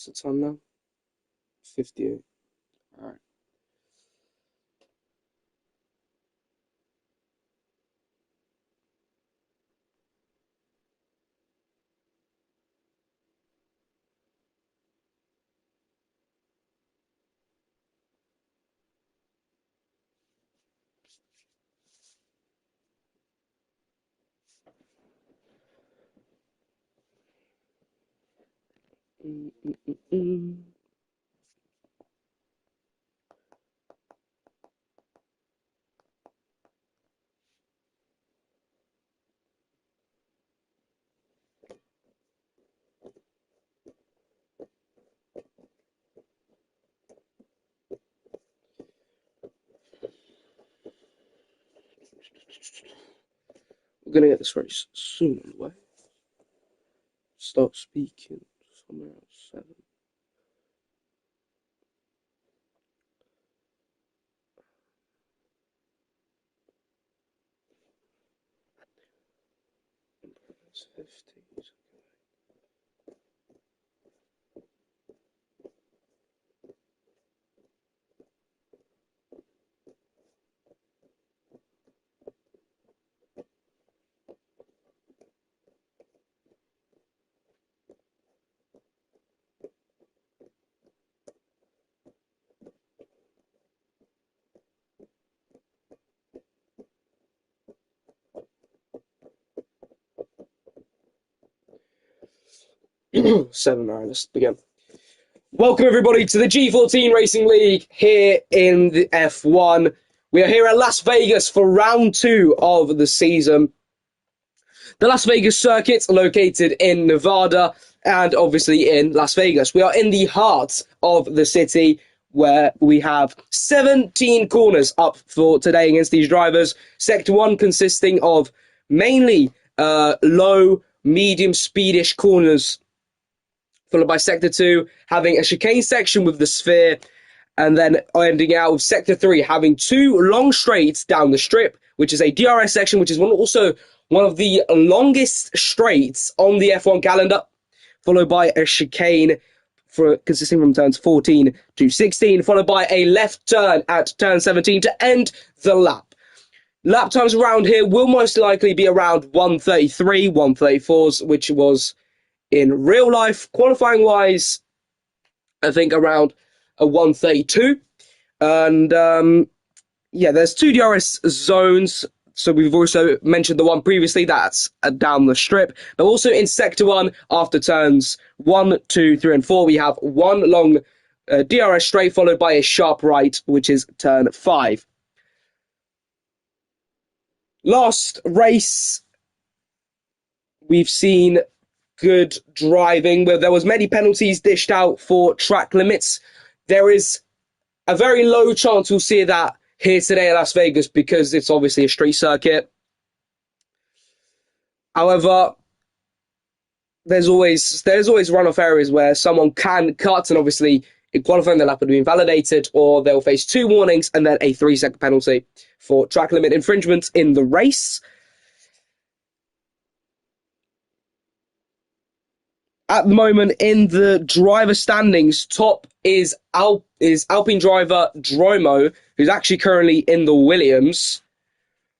What's the time now? 58. All right. Mm, mm, mm, mm. We're gonna get this race soon on the way. Start speaking somewhere else. 7. It's 50. 7. All right, let's begin. Welcome everybody to the G14 Racing League here in the F1. We are here at Las Vegas for round 2 of the season. The Las Vegas circuit, located in Nevada and obviously in Las Vegas. We are in the heart of the city where we have 17 corners up for today against these drivers. Sector 1 consisting of mainly low, medium speedish corners, followed by Sector 2 having a chicane section with the sphere, and then ending out with Sector 3 having 2 long straights down the strip, which is a DRS section, which is also one of the longest straights on the F1 calendar, followed by a chicane consisting from turns 14 to 16, followed by a left turn at turn 17 to end the lap. Lap times around here will most likely be around 133, 134s, which was in real life. Qualifying wise, I think around a 132. And yeah, there's 2 DRS zones. So we've also mentioned the one previously, that's down the strip. But also in Sector 1, after turns 1, 2, 3, and 4, we have one long DRS straight followed by a sharp right, which is turn 5. Last race, we've seen good driving, where there was many penalties dished out for track limits. There is a very low chance we'll see that here today at Las Vegas because it's obviously a street circuit. However, there's always runoff areas where someone can cut, and obviously in qualifying the lap would be invalidated, or they'll face 2 warnings and then a 3-second penalty for track limit infringement in the race. At the moment, in the driver standings, top is Alpine driver Dromo, who's actually currently in the Williams,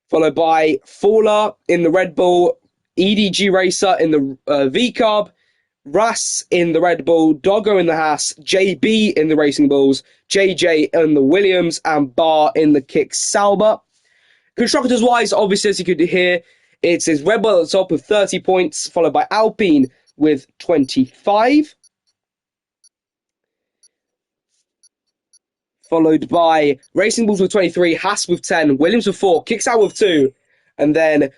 followed by Fowler in the Red Bull, EDG Racer in the V-Carb, Ras in the Red Bull, Doggo in the Haas, JB in the Racing Bulls, JJ in the Williams, and Barr in the Kick Sauber. Constructors-wise, obviously, as you could hear, it says Red Bull at the top with 30 points, followed by Alpine with 25. followed by Racing Bulls with 23, Haas with 10, Williams with 4, Kicksau with 2, and then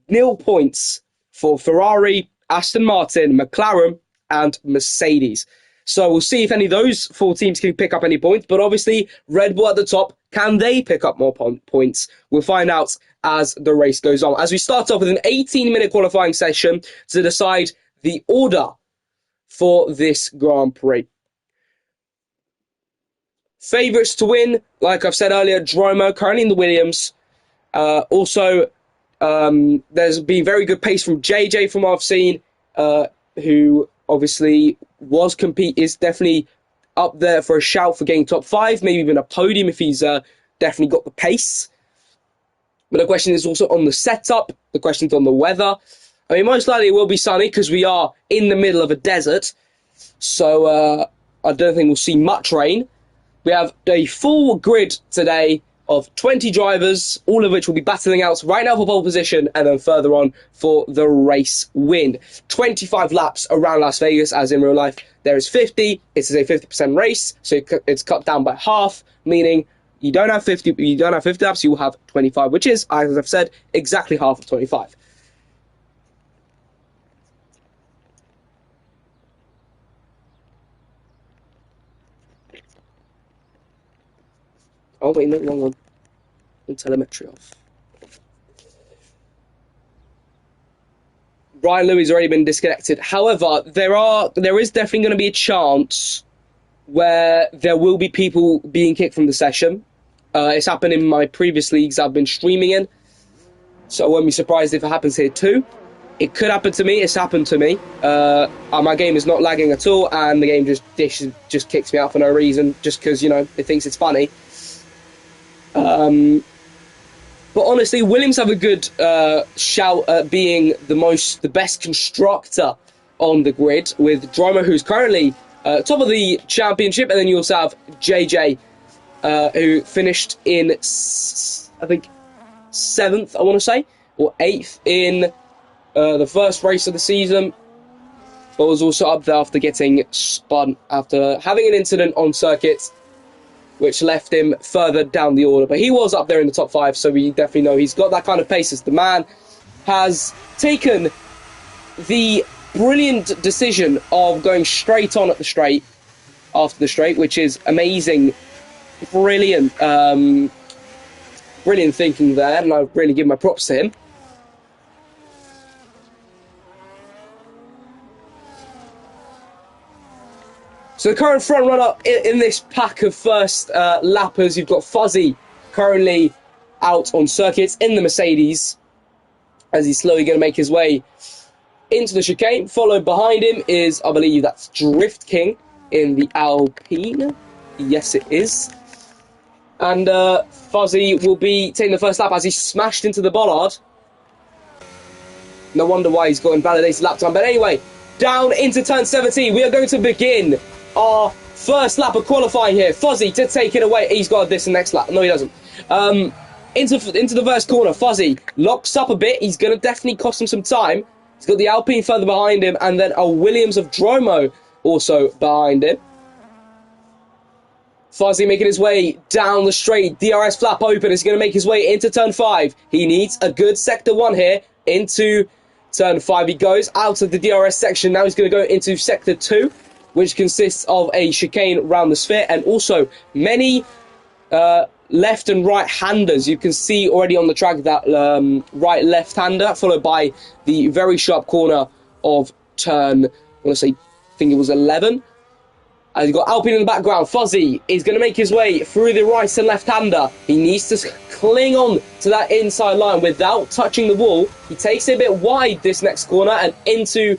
nil points for Ferrari, Aston Martin, McLaren, and Mercedes. So we'll see if any of those 4 teams can pick up any points, but obviously Red Bull at the top, can they pick up more points? We'll find out as the race goes on. As we start off with an 18-minute qualifying session to decide the order for this Grand Prix. Favourites to win, like I've said earlier, Dromo, currently in the Williams. Also, there's been very good pace from JJ from what I've seen, who obviously is definitely up there for a shout for getting top 5, maybe even a podium if he's definitely got the pace. But the question is also on the setup, the question's on the weather. I mean, most likely it will be sunny because we are in the middle of a desert, so I don't think we'll see much rain. We have a full grid today of 20 drivers, all of which will be battling out right now for pole position and then further on for the race win. 25 laps around Las Vegas, as in real life. There is 50. It is a 50% race, so it's cut down by half, meaning you don't have 50 laps, you will have 25, which is, as I've said, exactly half of 25. Oh wait, no, wrong one. Telemetry off. Ryan Lewis has already been disconnected. However, there is definitely going to be a chance where there will be people being kicked from the session. It's happened in my previous leagues I've been streaming in, so I won't be surprised if it happens here too. It could happen to me. It's happened to me. My game is not lagging at all, and the game just kicks me out for no reason, just because, it thinks it's funny. But honestly, Williams have a good shout at being the best constructor on the grid, with Dromo, who's currently top of the championship, and then you also have JJ, who finished in, I think, 7th, I want to say, or 8th in the first race of the season, but was also up there after getting spun, after having an incident on circuit, which left him further down the order. But he was up there in the top 5, so we definitely know he's got that kind of pace. As the man has taken the brilliant decision of going straight on at the straight, after the straight, which is amazing. Brilliant thinking there, and I really give my props to him. So the current front runner in this pack of first lappers, you've got Fuzzy currently out on circuits in the Mercedes, as he's slowly going to make his way into the chicane. Followed behind him is, I believe that's Drift King in the Alpine. Yes, it is. And Fuzzy will be taking the first lap as he smashed into the bollard. No wonder why he's got invalidated lap time. But anyway, down into turn 17, we are going to begin our first lap of qualifying here. Fuzzy to take it away. He's got this next lap. No, he doesn't. Into the first corner, Fuzzy locks up a bit. He's going to definitely cost him some time. He's got the Alpine further behind him, and then a Williams of Dromo also behind him. Fuzzy making his way down the straight. DRS flap open. He's going to make his way into turn 5. He needs a good sector 1 here. Into turn 5 he goes. Out of the DRS section. Now he's going to go into sector 2, which consists of a chicane round the sphere, and also many left and right-handers. You can see already on the track that right left-hander, followed by the very sharp corner of turn, I think it was 11. You've got Alpine in the background. Fuzzy is going to make his way through the right and left-hander. He needs to cling on to that inside line without touching the wall. He takes it a bit wide this next corner, and into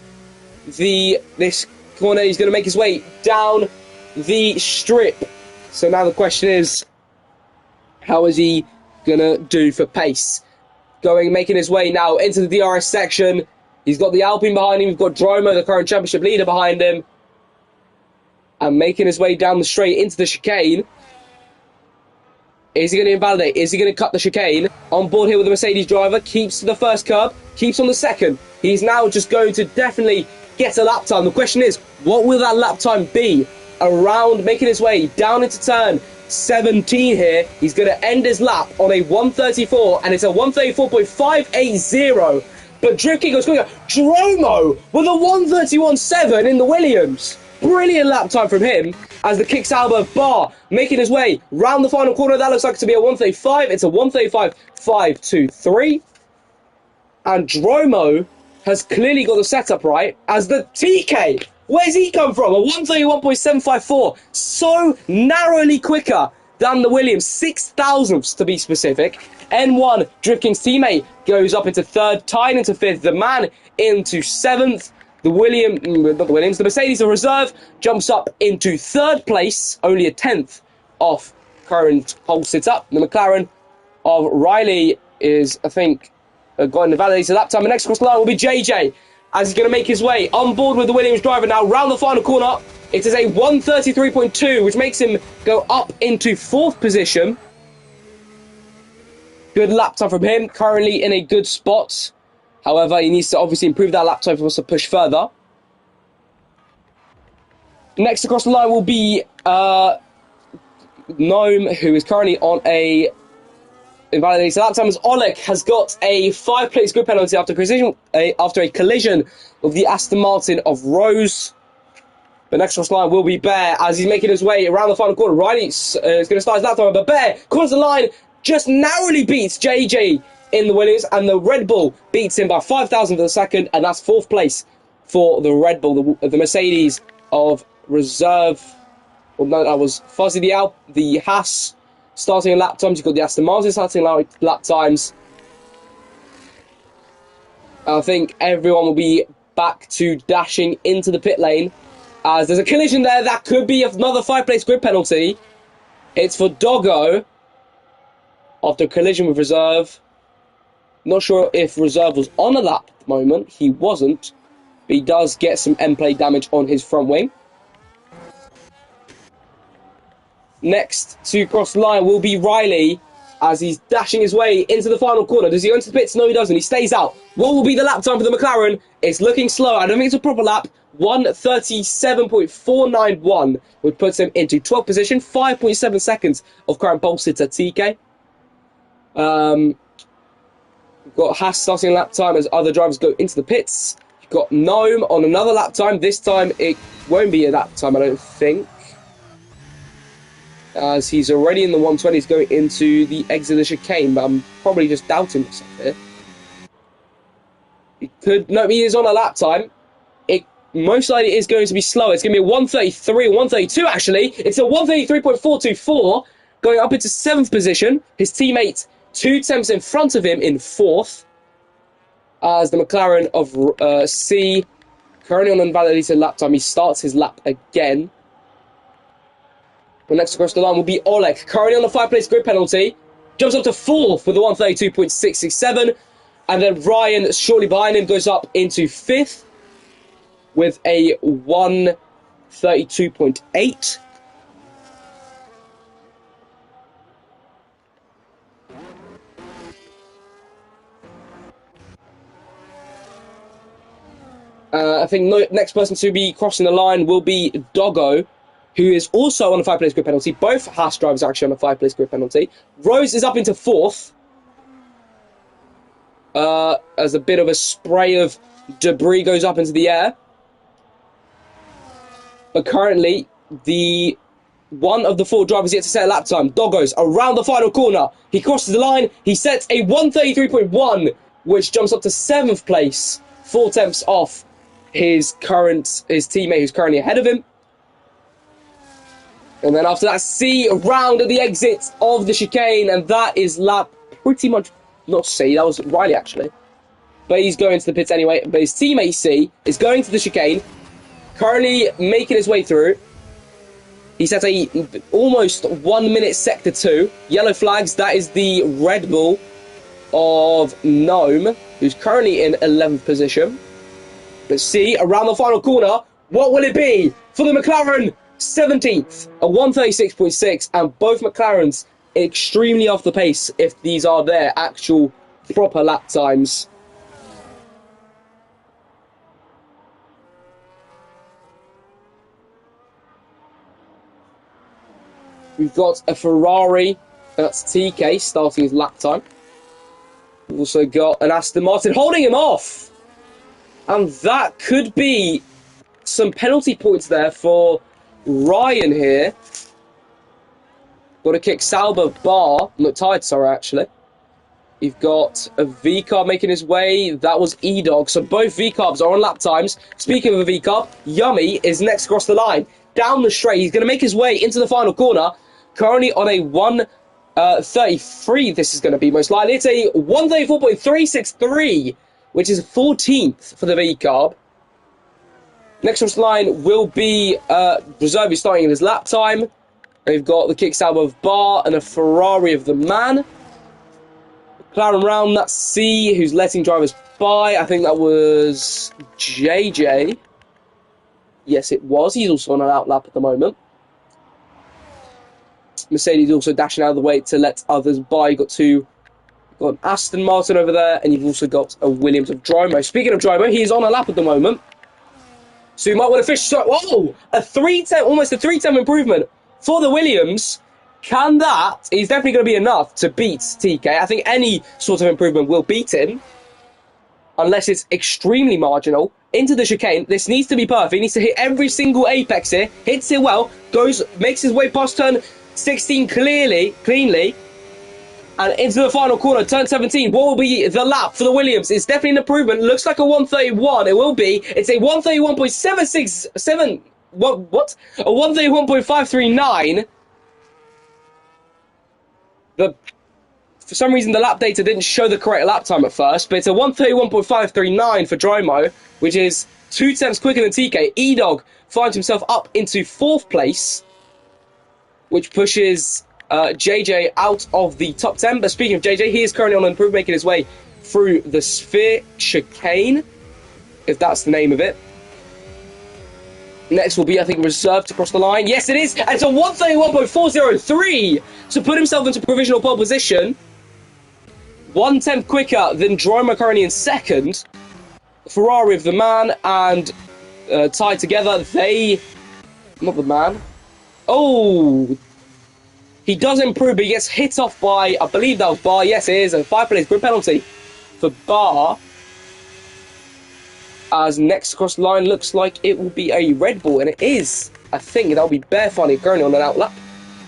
this corner he's going to make his way down the strip. So now the question is, how is he going to do for pace? Making his way now into the DRS section. He's got the Alpine behind him. We've got Dromo, the current championship leader, behind him. And making his way down the straight into the chicane. Is he going to invalidate? Is he going to cut the chicane? On board here with the Mercedes driver. Keeps to the first curb. Keeps on the second. He's now just going to definitely get a lap time. The question is, what will that lap time be? Around, making his way down into turn 17 here. He's going to end his lap on a 134, and it's a 134.580. But Drift King goes quicker. Dromo with a 131.7 in the Williams. Brilliant lap time from him as the Kicks Albert bar making his way round the final corner. That looks like to be a 135. It's a 135.523. And Dromo has clearly got the setup right as the TK. Where's he come from? A 131.754. So narrowly quicker than the Williams. 6 thousandths to be specific. N1, Drift King's teammate, goes up into third, tying into fifth. The man into seventh. The Mercedes of reserve jumps up into third place, only a 10th off current pole sit-up. The McLaren of Riley is, I think, got an invalidated lap time. The next across the line will be JJ, as he's going to make his way on board with the Williams driver now round the final corner. It is a 133.2, which makes him go up into fourth position. Good lap time from him, currently in a good spot. However, he needs to obviously improve that lap time if he wants to push further. Next across the line will be Gnome, who is currently on a invalidated lap time, as Oleg has got a 5-place grid penalty after a collision with the Aston Martin of Rose. The next across the line will be Bear as he's making his way around the final corner. Riley is going to start his lap time, but Bear corners the line, just narrowly beats JJ in the Williams, and the Red Bull beats him by 5,000th of a second, and that's fourth place for the Red Bull, the Mercedes of reserve. Well, no, that was Fuzzy the Haas starting lap times. You've got the Aston Martin starting lap times. I think everyone will be back to dashing into the pit lane, as there's a collision there. That could be another 5-place grid penalty. It's for Doggo after a collision with reserve. Not sure if reserve was on a lap at the moment. He wasn't, but he does get some end-play damage on his front wing. Next to cross the line will be Riley, as he's dashing his way into the final corner. Does he go into the pits? No, he doesn't. He stays out. What will be the lap time for the McLaren? It's looking slow. I don't think it's a proper lap. 1:37.491, which puts him into 12th position. 5.7 seconds of current pole sitter TK. We've got Haas starting lap time as other drivers go into the pits. You've got Gnome on another lap time. This time it won't be a lap time, I don't think, as he's already in the 120s going into the exit of the chicane, but I'm probably just doubting myself here. No, he is on a lap time. It most likely is going to be slower. It's going to be a 133, 132 actually. It's a 133.424, going up into 7th position. His teammate 2 tenths in front of him in 4th, as the McLaren of C, currently on an invalidated lap time. He starts his lap again. The next across the line will be Oleg, currently on a 5-place grid penalty. Jumps up to 4th with a 132.667. And then Ryan, shortly behind him, goes up into 5th with a 132.8. I think next person to be crossing the line will be Doggo, who is also on a 5-place grid penalty. Both Haas drivers are actually on a 5-place grid penalty. Rose is up into 4th, as a bit of a spray of debris goes up into the air. But currently, the one of the 4 drivers yet to set a lap time. Doggo's around the final corner. He crosses the line. He sets a 133.1, which jumps up to 7th place, 4 tenths off his teammate who's currently ahead of him. And then after that, C round at the exit of the chicane, and that is lap pretty much, not C, that was Riley actually. But he's going to the pits anyway. But his teammate C is going to the chicane, currently making his way through. He's at a almost 1 minute sector 2. Yellow flags, that is the Red Bull of Gnome, who's currently in 11th position. Let's see, around the final corner, what will it be for the McLaren? 17th, a 136.6, and both McLarens extremely off the pace if these are their actual proper lap times. We've got a Ferrari, that's TK, starting his lap time. We've also got an Aston Martin holding him off. And that could be some penalty points there for Ryan here. Got to kick Sauber bar. Not tired, sorry, actually. You've got a V-carb making his way. That was E-Dog. So both V-carbs are on lap times. Speaking of a V-carb, Yummy is next across the line. Down the straight. He's going to make his way into the final corner. Currently on a 1:33. This is going to be most likely. It's a 1:34.363, which is 14th for the V-carb. Next across the line will be Reserve, starting in his lap time. We've got the kick-stab of Bar and a Ferrari of the man. McLaren round, that's C, who's letting drivers by. I think that was JJ. Yes, it was. He's also on an outlap at the moment. Mercedes also dashing out of the way to let others by. You've got an Aston Martin over there, and you've also got a Williams of Dromo. Speaking of Dromo, he's on a lap at the moment. So you might want to fish. Whoa! Almost a 3-10 improvement for the Williams. Can that? He's definitely going to be enough to beat TK. I think any sort of improvement will beat him, unless it's extremely marginal. Into the chicane. This needs to be perfect. He needs to hit every single apex here. Hits it well. Makes his way past turn 16 cleanly. And into the final corner, turn 17. What will be the lap for the Williams? It's definitely an improvement. Looks like a 1:31. It will be. It's a 1:31.767. What? A 1:31.539. For some reason, the lap data didn't show the correct lap time at first, but it's a 1:31.539 for Dromo, which is 2 tenths quicker than TK. E-Dog finds himself up into 4th place, which pushes JJ out of the top 10. But speaking of JJ, he is currently on an improvement, making his way through the Sphere Chicane, if that's the name of it. Next will be, I think, Reserve to cross the line. Yes, it is. And it's a 1:31.403 to put himself into provisional pole position. 1/10 quicker than Dromo, currently in second. Ferrari of the man and tied together. Not the man. Oh, he does improve, but he gets hit off by, I believe that was Bar. Yes, it is a 5-place grid penalty for Bar. As next across the line looks like it will be a Red Bull, and it is. I think that'll be Bear Funny currently on an outlap.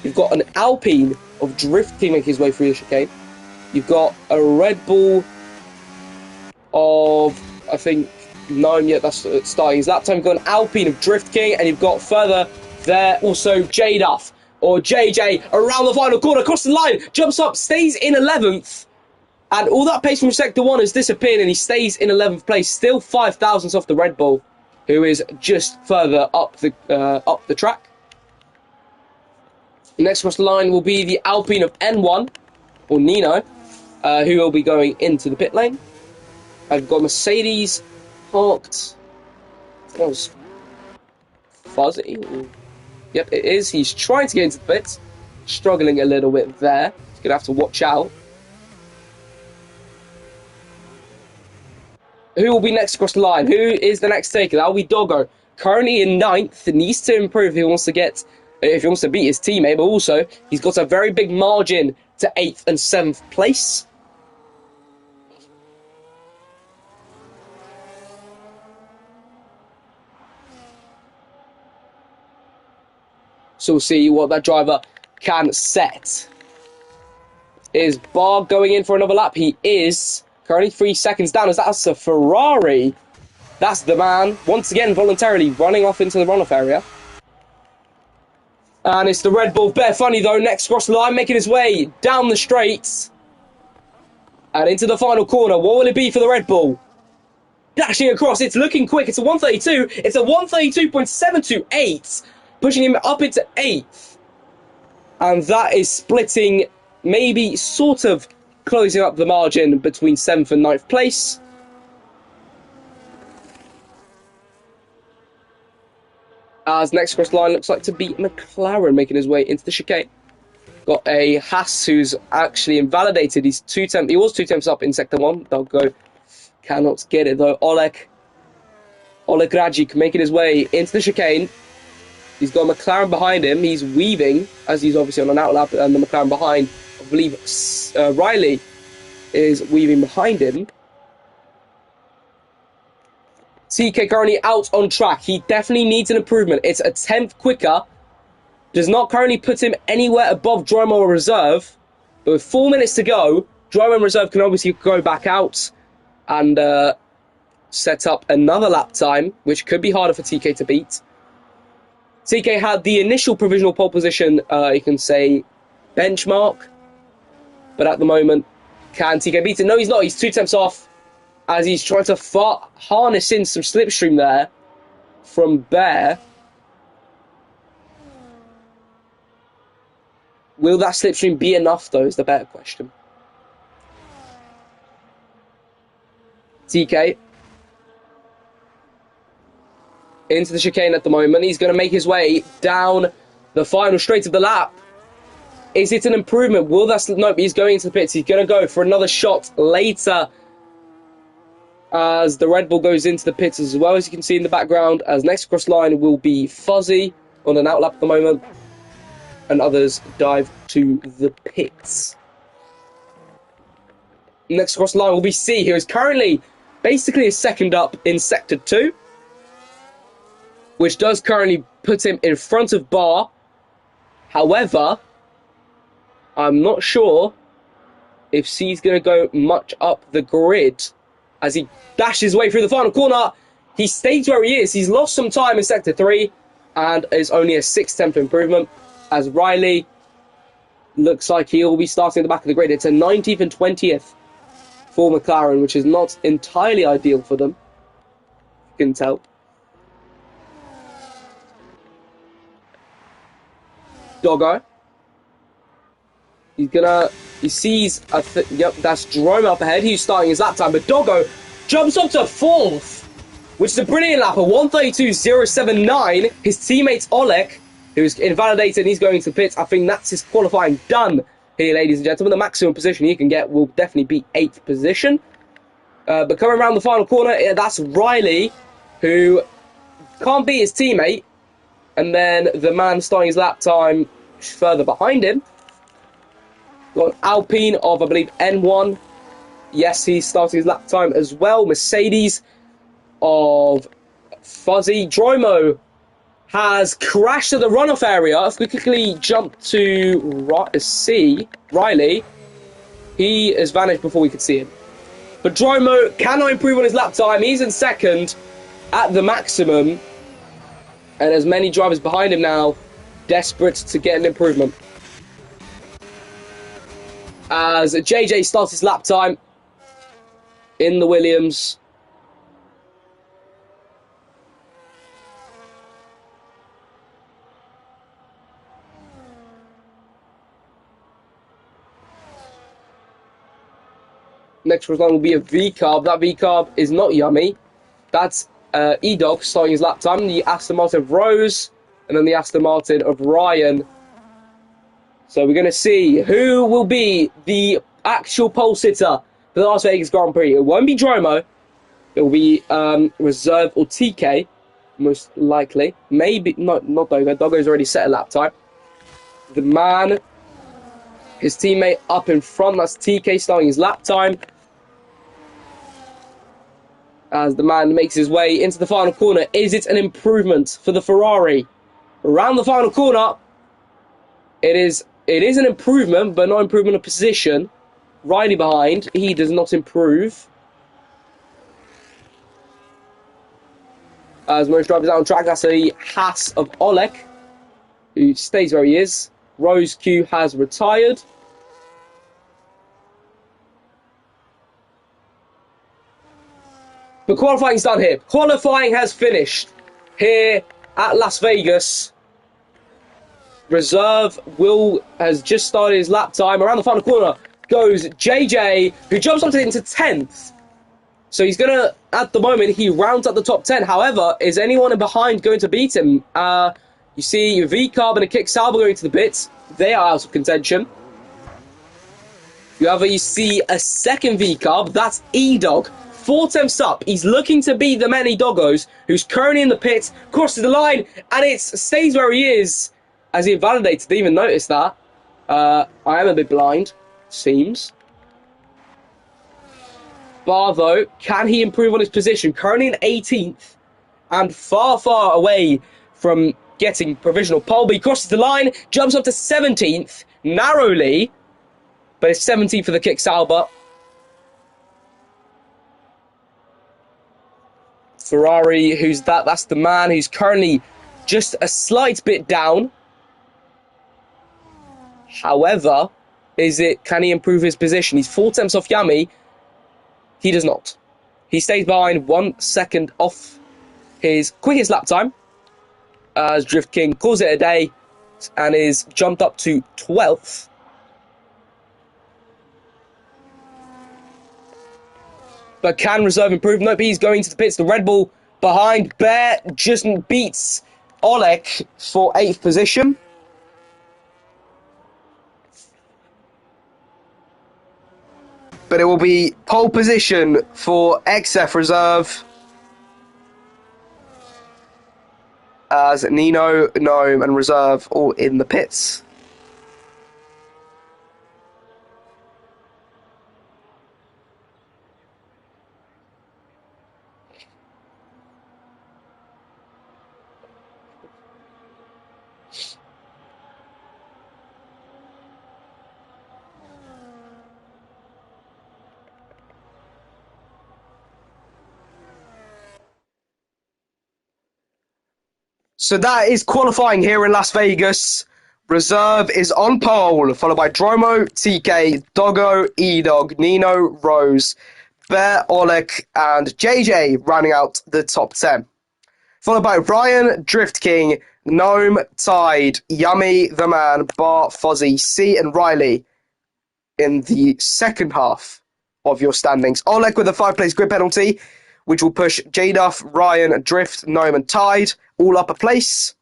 You've got an Alpine of Drift King making his way through the chicane. You've got a Red Bull of, I think, 9, yeah, that's starting his lap time. You've got an Alpine of Drift King, and you've got further there also J-Duff, or JJ, around the final corner, across the line, jumps up, stays in 11th. And all that pace from Sector 1 has disappeared, and he stays in 11th place, still 5 thousandths off the Red Bull, who is just further up the track. Next across the line will be the Alpine of N1, or Nino, who will be going into the pit lane. I've got Mercedes parked. That was fuzzy. Yep, it is. He's trying to get into the pits, struggling a little bit there. He's going to have to watch out. Who will be next across the line? Who is the next taker? That will be Doggo. Currently in 9th. Needs to improve if he wants to beat his teammate, but also he's got a very big margin to 8th and 7th place. So we'll see what that driver can set. Is Bar going in for another lap? He is. Currently 3 seconds down, as that's a Ferrari. That's the man, once again voluntarily running off into the runoff area. And it's the Red Bull. Bear Funny, though, next across the line, making his way down the straights. And into the final corner. What will it be for the Red Bull? Dashing across, it's looking quick. It's a 1:32. It's a 1:32.728, pushing him up into 8th. And that is splitting, maybe sort of closing up the margin between 7th and 9th place. As next across the line looks like to be McLaren, making his way into the chicane. Got a Haas who's actually invalidated. He's 2 tenths. He was 2 tenths up in Sector 1. Doggo cannot get it though. Oleg Rajic making his way into the chicane. He's got a McLaren behind him. He's weaving, as he's obviously on an outlap, and the McLaren behind, I believe Riley is weaving behind him. TK currently out on track. He definitely needs an improvement. It's a 10th quicker. Does not currently put him anywhere above Dromo or Reserve. But with 4 minutes to go, Dromo and Reserve can obviously go back out and set up another lap time, which could be harder for TK to beat. TK had the initial provisional pole position, you can say, benchmark. But at the moment, can TK beat it? No, he's not. He's 2 attempts off as he's trying to harness in some slipstream there from Bear. Will that slipstream be enough, though, is the better question. TK into the chicane at the moment. He's going to make his way down the final straight of the lap. Is it an improvement? Will that... Nope, he's going into the pits. He's going to go for another shot later as the Red Bull goes into the pits as well, as you can see in the background, as next across line will be Fuzzy on an outlap at the moment, and others dive to the pits. Next across line will be C, who is currently basically a second up in Sector 2, which does currently put him in front of Bar. However, I'm not sure if C's going to go much up the grid as he dashes his way through the final corner. He stays where he is. He's lost some time in Sector 3 and is only a 6th attempt improvement, as Riley looks like he'll be starting at the back of the grid. It's a 19th and 20th for McLaren, which is not entirely ideal for them, you can tell. Doggo. He sees, yep, that's Jerome up ahead. He's starting his lap time, but Doggo jumps up to 4th, which is a brilliant lap, a 1:32.079. His teammate Oleg, who's invalidated, and he's going to the pits. I think that's his qualifying done here, ladies and gentlemen. The maximum position he can get will definitely be 8th position. But coming around the final corner, that's Riley, who can't beat his teammate. And then the man starting his lap time further behind him. Got Alpine of, I believe, N1. Yes, he's starting his lap time as well. Mercedes of Fuzzy. Dromo has crashed at the runoff area. If we quickly jump to C, Riley, he has vanished before we could see him. But Dromo cannot improve on his lap time. He's in 2nd at the maximum. And there's many drivers behind him now, desperate to get an improvement. As JJ starts his lap time in the Williams. Next line will be a V-carb. That V-carb is not yummy. That's E-Dog starting his lap time. The Aston Martin of Rose, and then the Aston Martin of Ryan. So we're going to see who will be the actual pole sitter for the Las Vegas Grand Prix. It won't be Dromo. It will be Reserve or TK, most likely. Maybe, not Doggo. Doggo's already set a lap time. The man, his teammate up in front, that's TK starting his lap time. As the man makes his way into the final corner. Is it an improvement for the Ferrari? Around the final corner, it is an improvement, but not improvement of position. Riley behind, he does not improve. As most drivers out on track, that's a Haas of Oleg, who stays where he is. Rose Q has retired. But qualifying's done here. Qualifying has finished here at Las Vegas. Reserve has just started his lap time. Around the final corner goes JJ, who jumps up into 10th. So he's going to, at the moment, he rounds up the top 10. However, is anyone in behind going to beat him? You see V-Carb and a Kick Sauber going to the pits. They are out of contention. You see a second V-Carb. That's E-Dog 4 tenths up. He's looking to beat the many doggos, who's currently in the pits, crosses the line, and it stays where he is as he invalidates. Didn't even notice that. I am a bit blind, seems. Bar, though, can he improve on his position? Currently in 18th and far, far away from getting provisional pole. But he crosses the line, jumps up to 17th, narrowly, but it's 17th for the kick Sauber. Ferrari, who's that? That's the man who's currently just a slight bit down. However, can he improve his position? He's 4 tenths off Yami. He does not. He stays behind 1 second off his quickest lap time as Drift King calls it a day and is jumped up to 12th. But can Reserve improve? Nope, he's going to the pits. The Red Bull behind. Bear just beats Oleg for 8th position. But it will be pole position for XF Reserve as Nino, Gnome and Reserve all in the pits. So that is qualifying here in Las Vegas. Reserve is on pole, followed by Dromo, TK, Doggo, E-Dog, Nino, Rose, Bear, Oleg, and JJ rounding out the top 10. Followed by Ryan, Drift King, Gnome, Tide, Yummy, The Man, Bar, Fozzie, C, and Riley in the second half of your standings. Oleg with a 5-place grid penalty, which will push J-Duff, Ryan, Drift, Gnome, and Tide all up a place.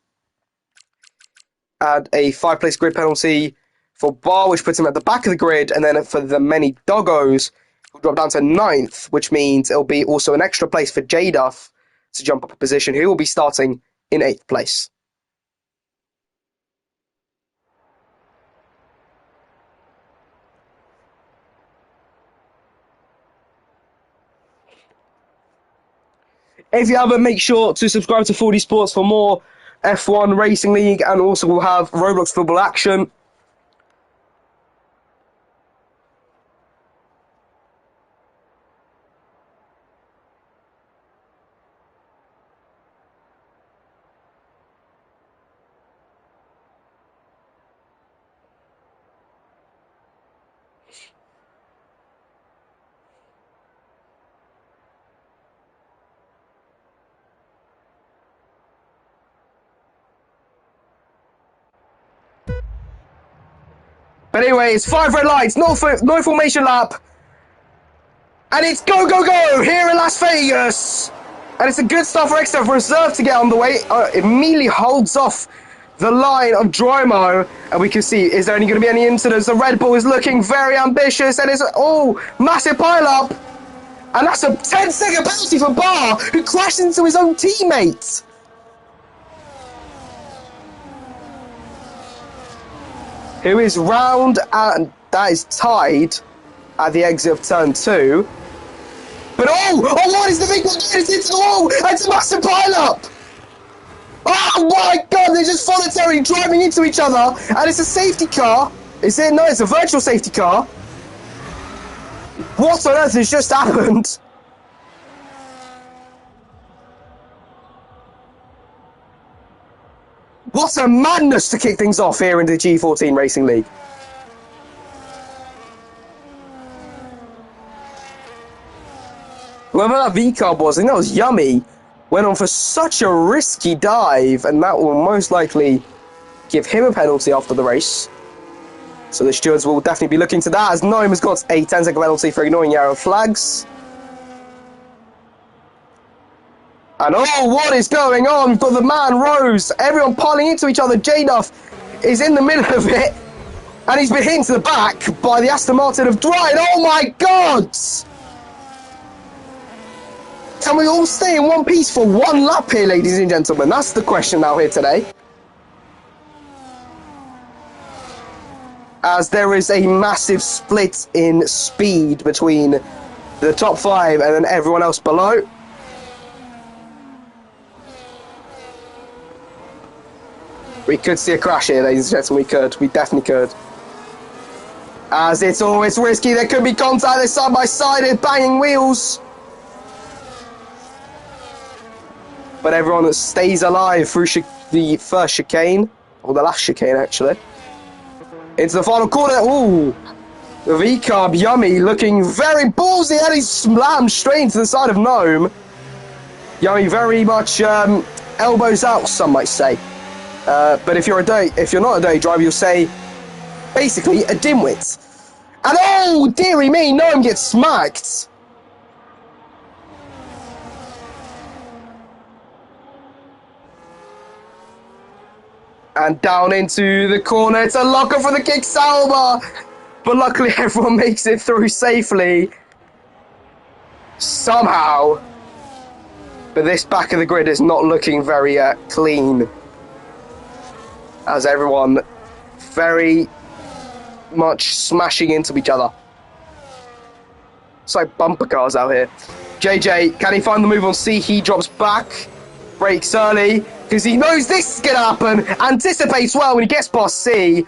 And a 5-place grid penalty for Bar, which puts him at the back of the grid. And then for the many doggos, we'll drop down to 9th, which means it'll be also an extra place for J-Duff to jump up a position, who will be starting in 8th place. If you haven't, make sure to subscribe to 4D Sports for more F1 Racing League, and also we'll have Roblox football action. But anyway, it's 5 red lights, no formation lap. And it's go, go, go here in Las Vegas. And it's a good start for XF Reserve to get on the way. Immediately holds off the line of Dromo. And we can see, is there going to be any incidents? The Red Bull is looking very ambitious. And it's, massive pile-up. And that's a 10-second penalty for Bar, who crashed into his own teammate. Who is round, and that is tied at the exit of turn 2. But what is the big one? It's into the wall! It's a massive pile-up! Oh my god, they're just voluntarily driving into each other, and it's a safety car. Is it? No, it's a virtual safety car. What on earth has just happened? What a madness to kick things off here in the G14 Racing League. Whoever that V-car was, I think that was Yummy, went on for such a risky dive, and that will most likely give him a penalty after the race. So the stewards will definitely be looking to that, as Gnome has got a 10-second penalty for ignoring yellow flags. And what is going on? We've got the man, Rose, everyone piling into each other. J-Duff is in the middle of it, and he's been hit to the back by the Aston Martin of Dryden. Oh my god! Can we all stay in one piece for one lap here, ladies and gentlemen? That's the question now here today. As there is a massive split in speed between the top 5 and then everyone else below. We could see a crash here, ladies and gentlemen. We could. We definitely could. As it's always risky, there could be contact. They're side by side, they're banging wheels. But everyone that stays alive through the first chicane, or the last chicane actually, into the final corner. Ooh, the V-Carb Yummy looking very ballsy, and he slammed straight into the side of Gnome. Yummy very much elbows out, some might say. But if you're not a dirty driver, you'll say basically a dimwit. And oh, dearie me, Gnome gets smacked. And down into the corner. It's a locker for the kick Salma. But luckily everyone makes it through safely. Somehow. But this back of the grid is not looking very clean. As everyone very much smashing into each other. It's like bumper cars out here. JJ, can he find the move on C? He drops back. Brakes early. Because he knows this is going to happen. Anticipates well when he gets past C.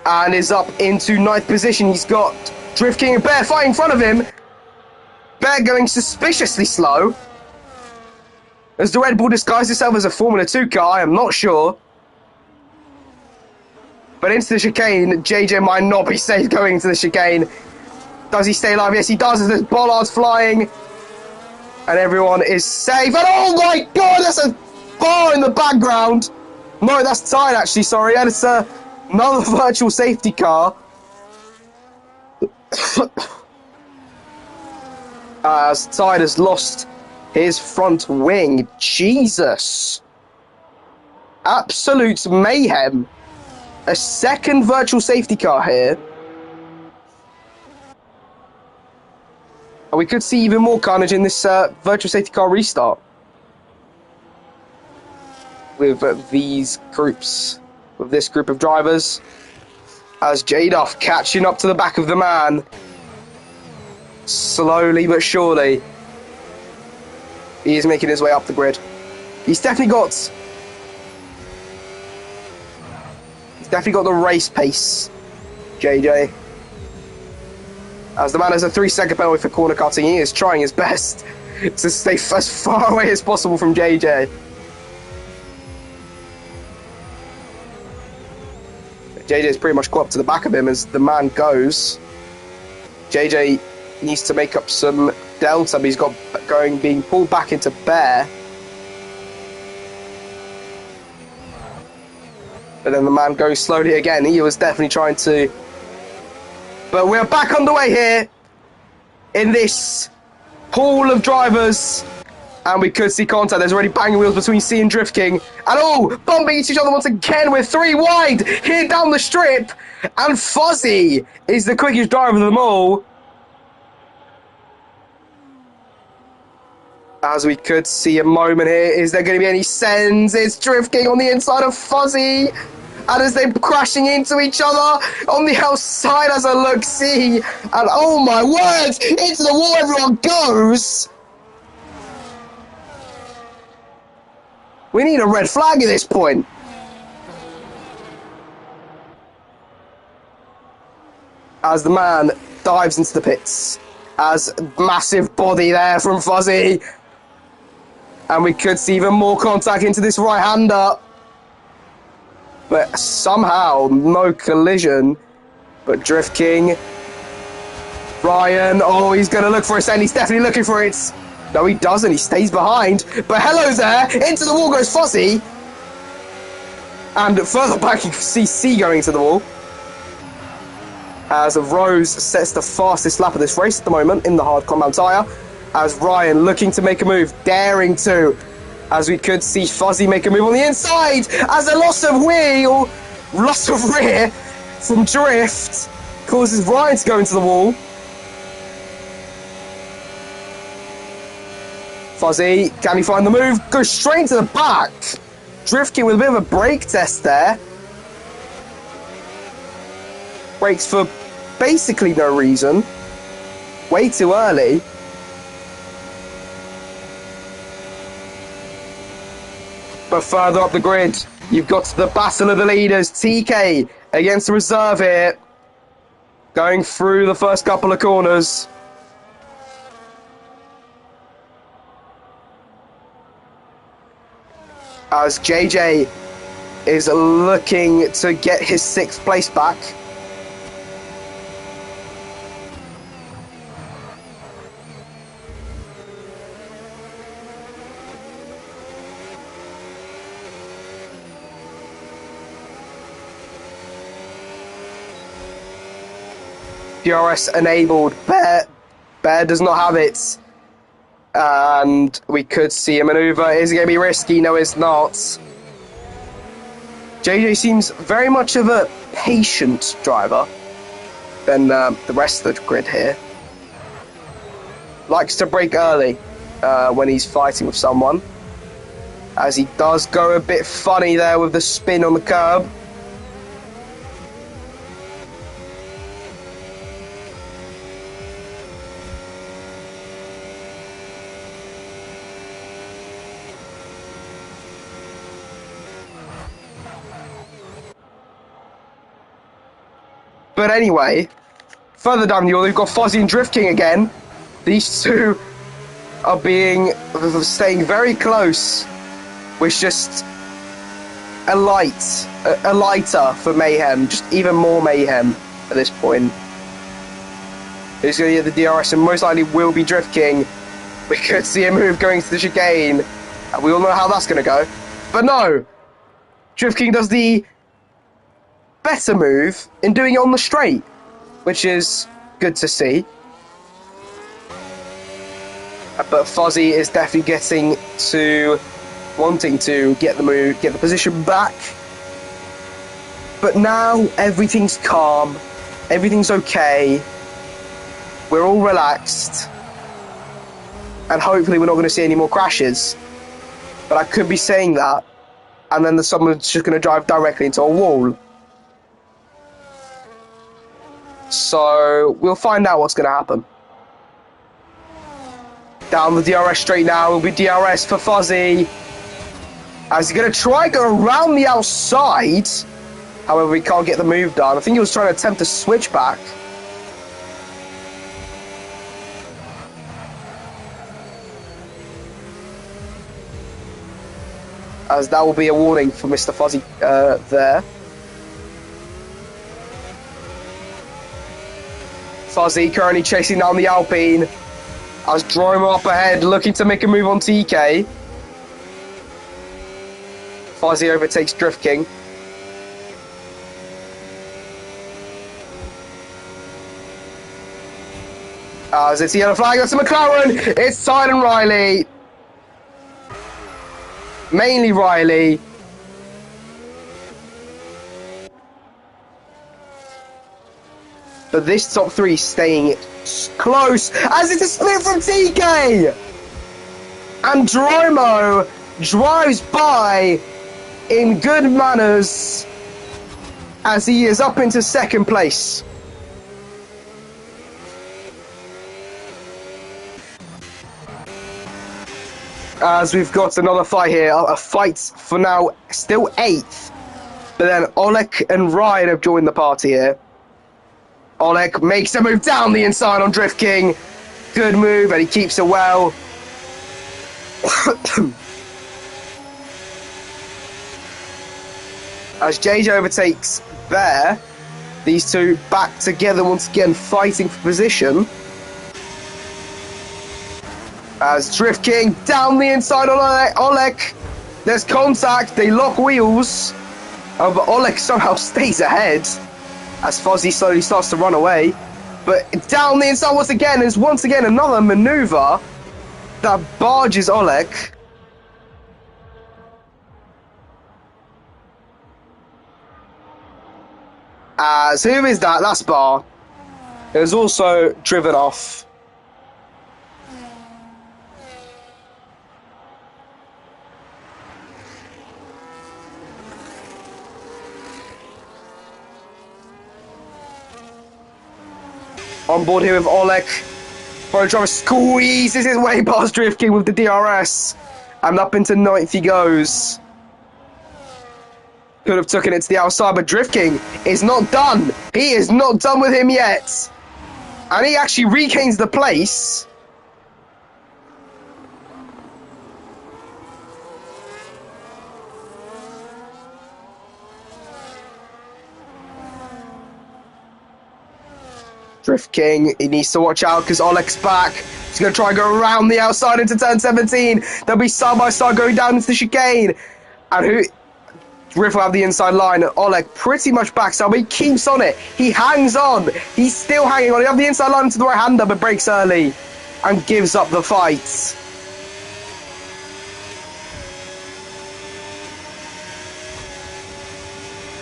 And is up into 9th position. He's got Drift King and Bear fighting in front of him. Bear going suspiciously slow. As the Red Bull disguised itself as a Formula 2 car, I am not sure. But into the chicane, JJ might not be safe going into the chicane. Does he stay alive? Yes, he does, as there's bollards flying. And everyone is safe. And oh my god, that's a bar in the background. No, that's Tide actually, sorry. And it's another virtual safety car. As Tide has lost his front wing. Jesus. Absolute mayhem. A second virtual safety car here. And we could see even more carnage in this virtual safety car restart. With these groups. With this group of drivers. As J-Duff catching up to the back of the man. Slowly but surely. He is making his way up the grid. He's definitely got the race pace, JJ. As the man has a 3-second penalty for corner cutting, he is trying his best to stay as far away as possible from JJ. JJ's pretty much caught up to the back of him as the man goes. JJ needs to make up some delta, but he's got being pulled back into Bear. But then the man goes slowly again. He was definitely trying to. But we're back underway here in this pool of drivers. And we could see contact. There's already banging wheels between C and Drift King. And oh, bumping into each other once again. We're 3 wide here down the strip. And Fuzzy is the quickest driver of them all. As we could see a moment here, is there going to be any sends? It's Drift King on the inside of Fuzzy. And as they're crashing into each other on the outside as a look-see. And oh my word, into the wall everyone goes. We need a red flag at this point. As the man dives into the pits. As massive body there from Fuzzy. And we could see even more contact into this right-hander. But somehow, no collision. But Drift King. Ryan, oh, he's going to look for a send. He's definitely looking for it. No, he doesn't. He stays behind. But hello there. Into the wall goes Fuzzy. And further back, you can see C going to the wall. As Rose sets the fastest lap of this race at the moment in the hard compound tyre. As Ryan looking to make a move, daring to. As we could see Fuzzy make a move on the inside. As a loss of rear from Drift causes Ryan to go into the wall. Fuzzy, can he find the move? Goes straight to the back. Driftking with a bit of a brake test there. Brakes for basically no reason. Way too early. But further up the grid, you've got the battle of the leaders. TK against the reserve here. Going through the first couple of corners. As JJ is looking to get his 6th place back. DRS enabled. Bear does not have it. And we could see a manoeuvre. Is it going to be risky? No, it's not. JJ seems very much of a patient driver than the rest of the grid here. Likes to brake early when he's fighting with someone. As he does go a bit funny there with the spin on the curb. But anyway, further down the order, we've got Fuzzy and Drift King again. These two are staying very close, with just a lighter for mayhem, just even more mayhem at this point. Who's going to get the DRS, and most likely will be Drift King. We could see a move going to the chicane, and we all know how that's going to go. But no, Drift King does the better move in doing it on the straight, which is good to see. But Fuzzy is definitely wanting to get the position back. But now everything's calm, everything's okay. We're all relaxed, and hopefully we're not going to see any more crashes. But I could be saying that, and then someone's just going to drive directly into a wall. So we'll find out what's going to happen. Down the DRS straight now will be DRS for Fuzzy. As he's going to try go around the outside. However, he can't get the move done. I think he was trying to attempt a switchback. As that will be a warning for Mr. Fuzzy there. Fuzzy currently chasing down the Alpine. As Dromo up ahead, looking to make a move on TK. Fuzzy overtakes Drift King. As it's the yellow flag, that's a McLaren. It's Silent Riley. Mainly Riley. But this top three staying close, as it's a split from TK! And Dromo drives by in good manners as he is up into 2nd place. As we've got another fight here, a fight for now still 8th. But then Oleg and Ryan have joined the party here. Oleg makes a move down the inside on Drift King. Good move, and he keeps it well. As JJ overtakes Bear, these two back together once again, fighting for position. As Drift King down the inside on Oleg. There's contact, they lock wheels. But Oleg somehow stays ahead. As Fuzzy slowly starts to run away. But down the inside once again is once again another manoeuvre that barges Oleg. As who is that? That's Bar. It was also driven off. On board here with Oleg. Probably trying to squeezes his way past Drift King with the DRS. And up into 9th he goes. Could have taken it to the outside, but Drift King is not done. He is not done with him yet. And he actually regains the place. Drift King, he needs to watch out because Oleg's back. He's going to try and go around the outside into turn 17. They'll be side by side going down into the chicane. And who... Drift will have the inside line, and Oleg pretty much backs up, but he keeps on it. He hangs on. He's still hanging on. He have the inside line into the right-hander, but breaks early and gives up the fight.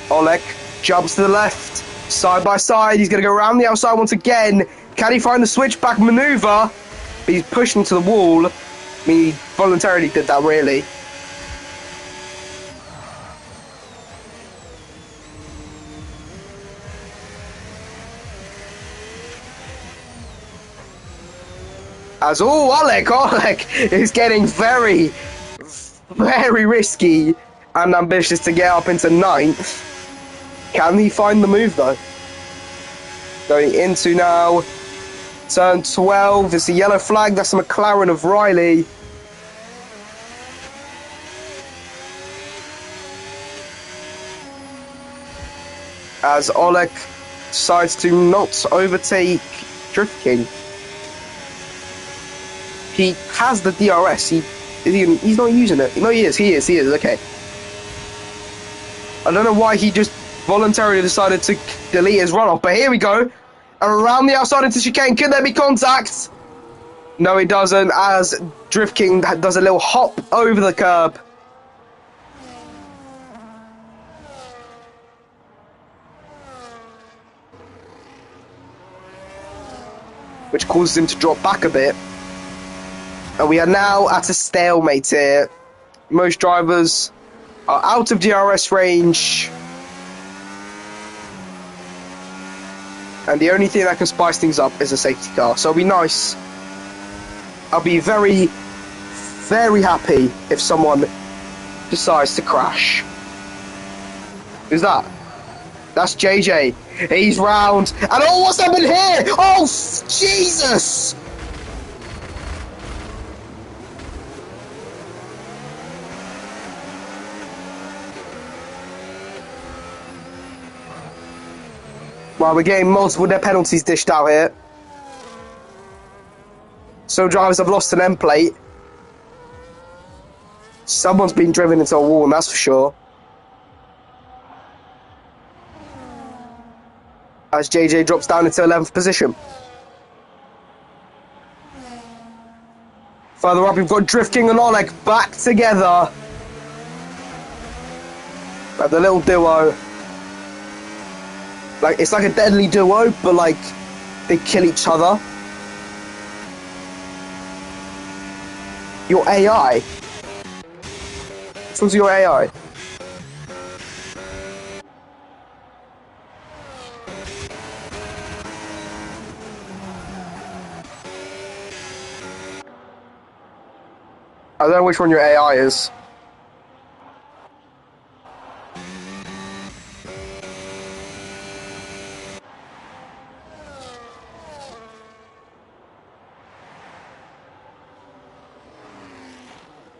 Oleg jumps to the left, side by side. He's going to go around the outside once again. Can he find the switchback maneuver? He's pushed into the wall. I mean, he voluntarily did that, really. As Oleg is getting very, very risky and ambitious to get up into 9th. Can he find the move though? Going into now turn 12. It's a yellow flag. That's the McLaren of Riley. As Oleg decides to not overtake Drift King. He has the DRS. He's not using it. No, he is. He is. Okay. I don't know why he just voluntarily decided to delete his runoff, but here we go. Around the outside into chicane. Could there be contact? No, it doesn't, as Drift King does a little hop over the curb. Which causes him to drop back a bit. And we are now at a stalemate here. Most drivers are out of DRS range. And the only thing that can spice things up is a safety car. So it'll be nice. I'll be very, very happy if someone decides to crash. Who's that? That's JJ. He's round. And oh, what's happened here? Oh, Jesus! Well, we're getting multiple dead penalties dished out here. Some drivers have lost an end plate. Someone's been driven into a wall, and that's for sure. As JJ drops down into 11th position. Further up, we've got Drift King and Oleg back together. Like the little duo. Like, it's like a deadly duo, but like, they kill each other. Your AI? Which one's your AI? I don't know which one your AI is.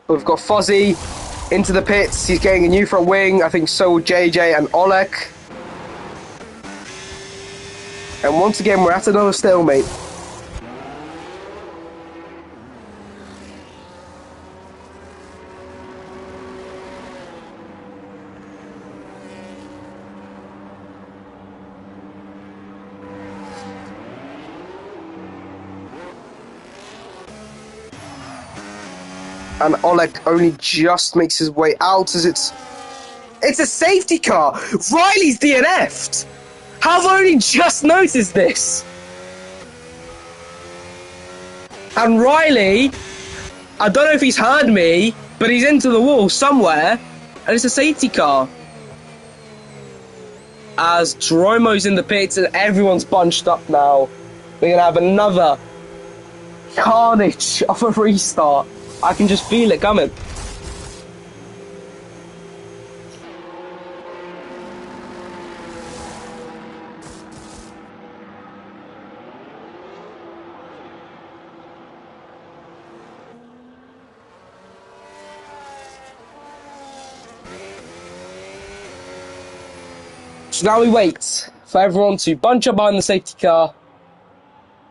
We've got Fozzie into the pits. He's getting a new front wing. I think so will JJ and Oleg. And once again, we're at another stalemate. And Oleg only just makes his way out as it's a safety car. Riley's DNF'd. How have I only just noticed this? And Riley, I don't know if he's heard me, but he's into the wall somewhere, and it's a safety car. As Dromo's in the pits and everyone's bunched up now. We're going to have another carnage of a restart. I can just feel it coming. So now we wait for everyone to bunch up behind the safety car.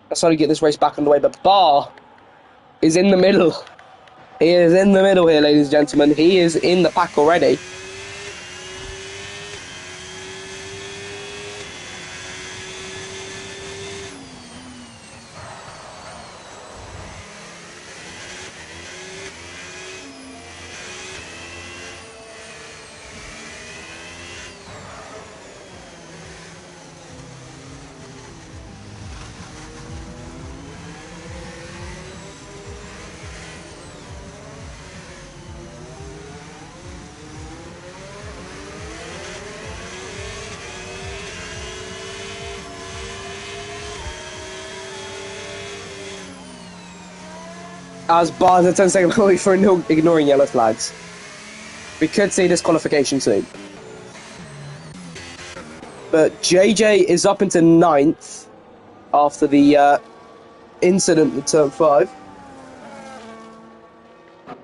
Let's try to get this race back underway, but Barr is in the middle. He is in the middle here, ladies and gentlemen. He is in the pack already. As Barnes a 10-second penalty for ignoring yellow flags. We could see disqualification soon. But JJ is up into 9th after the incident with turn 5. But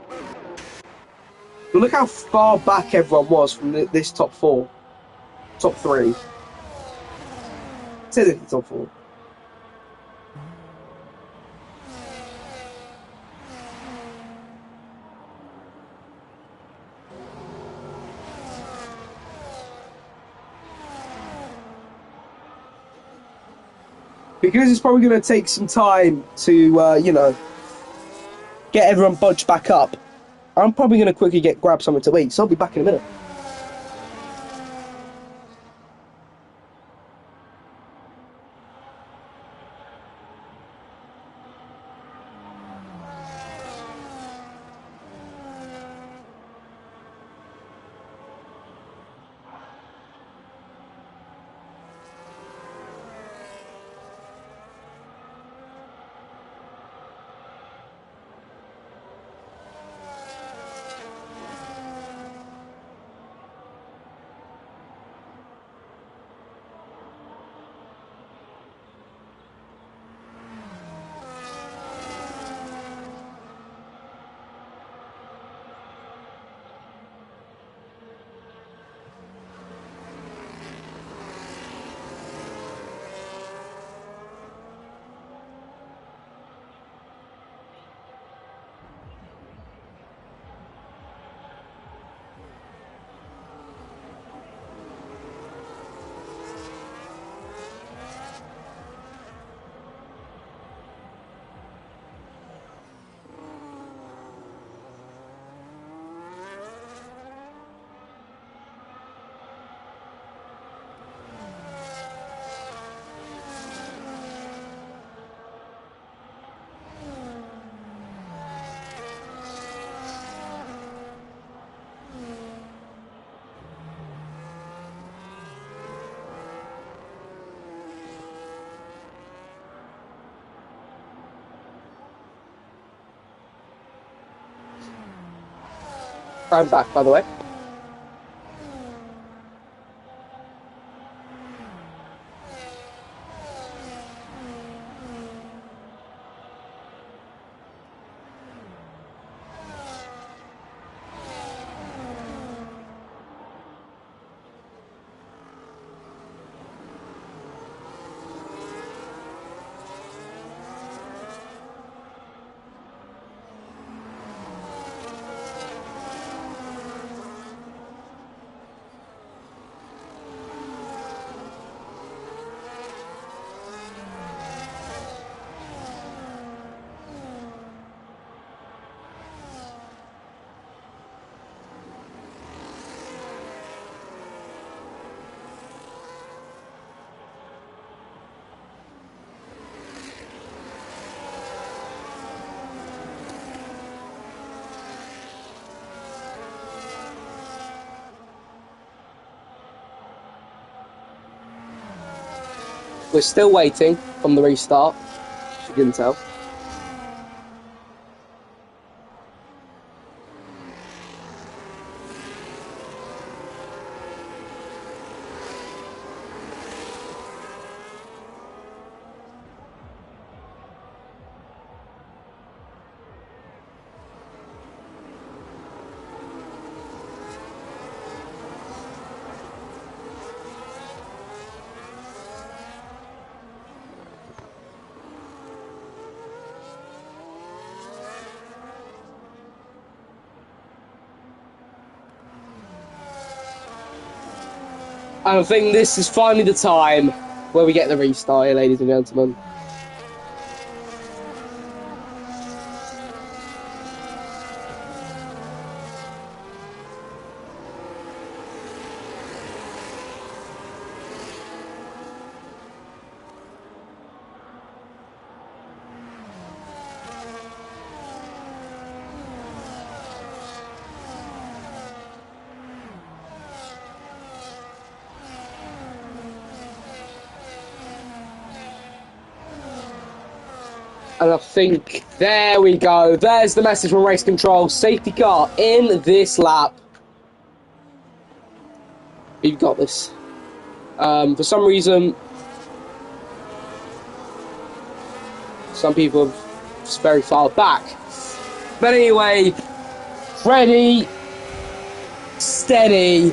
look how far back everyone was from this top 4. Top 3. Technically top 4. Because it's probably going to take some time to, you know, get everyone bunched back up, I'm probably going to quickly grab something to eat, so I'll be back in a minute. I'm back, by the way. We're still waiting. from the restart, if you couldn't tell. And I think this is finally the time where we get the restart here, ladies and gentlemen. And I think, there we go. There's the message from race control. Safety car in this lap. You've got this. For some reason, some people have just very far back. But anyway, ready, steady,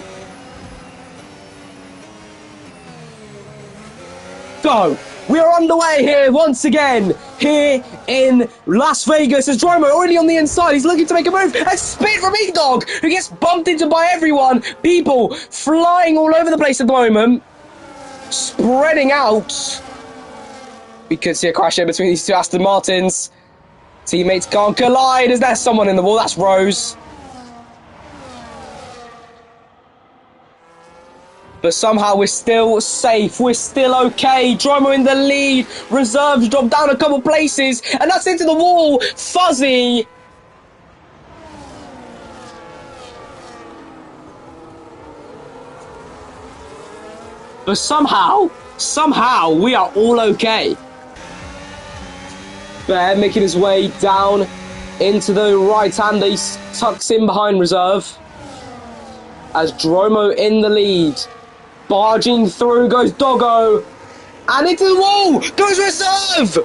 go. We are underway here once again, here in Las Vegas, as Dromo already on the inside. He's looking to make a move. A spin from E-Dog, who gets bumped into by everyone. People flying all over the place at the moment, spreading out. We could see a crash in between these two Aston Martins. Teammates can't collide. Is there someone in the wall? That's Rose. But somehow we're still safe. We're still okay. Dromo in the lead. Reserves drop down a couple places. And that's into the wall. Fuzzy. But somehow we are all okay. Bear making his way down into the right hand. He tucks in behind reserve. As Dromo in the lead. Barging through goes Doggo. And into the wall goes reserve.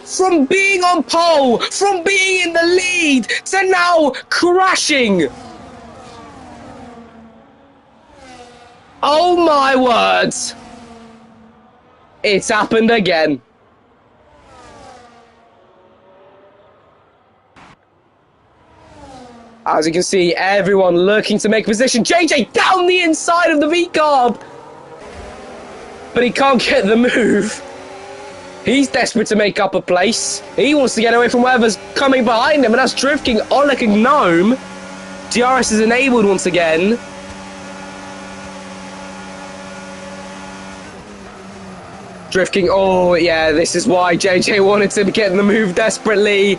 From being on pole, from being in the lead, to now crashing. Oh my words. It's happened again. As you can see, everyone looking to make a position. JJ down the inside of the V-carb. But he can't get the move. He's desperate to make up a place. He wants to get away from whoever's coming behind him. And that's Drift King on like a gnome. DRS is enabled once again. Drift King, oh yeah, this is why JJ wanted to get the move desperately.